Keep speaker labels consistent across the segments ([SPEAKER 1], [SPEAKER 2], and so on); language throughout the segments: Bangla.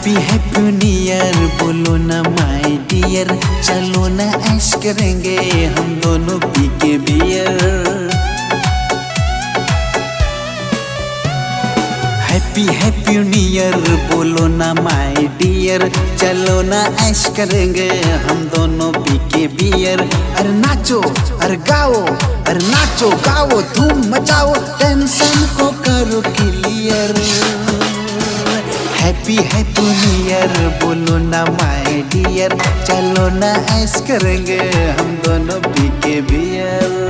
[SPEAKER 1] हैप्पी हैप्पी न्यू ईयर बोलो ना माय डियर, चलो ना ऐश करेंगे हम दोनों पी के beer. Happy happy new year बोलो ना माय डियर, चलो ना ऐश करेंगे हम दोनों पी के बियर। अरे नाचो अरे गाओ, अरे नाचो गाओ धूम मचाओ, टेंशन को करो clear. Happy happy new year बोलो ना माय डियर, चलो ना ऐश करेंगे हम दोनों पी के बियर।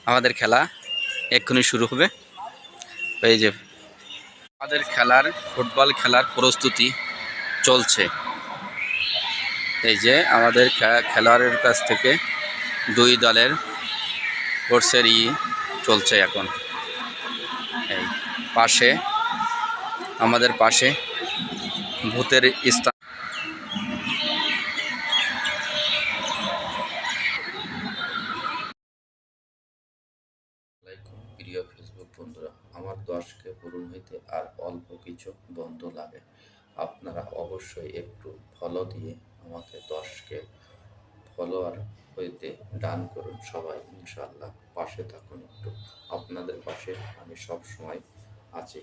[SPEAKER 2] আমাদের খেলা এক্ষুনি শুরু হবে। এই যে আমাদের ফুটবল খেলার প্রস্তুতি চলছে। এই যে আমাদের খেলোয়াড়ের কাছ থেকে দুই দলের কোর্সের চলছে এখন। এই পাশে আমাদের পাশে ভূতের স্থান। প্রিয় ফেসবুক বন্ধুরা, আমার 10কে পূরণ হইতে আর অল্প কিছু বন্ধু লাগে। আপনারা অবশ্যই একটু ফলো দিয়ে আমাকে 10কে ফলোয়ার হইতে ডান করুন। সবাই ইনশাআল্লাহ পাশে থাকুন একটু, আপনাদের পাশে আমি সব সময় আছি।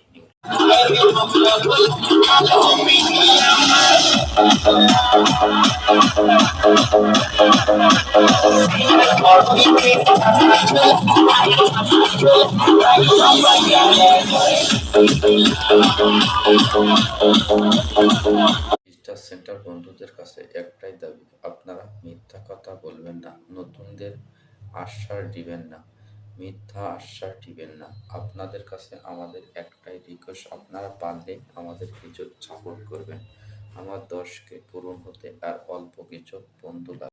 [SPEAKER 2] স্টার সেন্টার বন্ধুদের কাছে একটাই দাবি, আপনারা মিথ্যা কথা বলবেন না, নতুনদের আশ্বাস দিবেন না, মিথ্যা আশ্বাস দিবেন না। আপনাদের কাছে আমাদের একটাই রিকোয়েস্ট, আপনারা পারলে আমাদের কিছু সাপোর্ট করবেন। আমার 10কে পূরণ হতে আর অল্প কিছু বন্ধু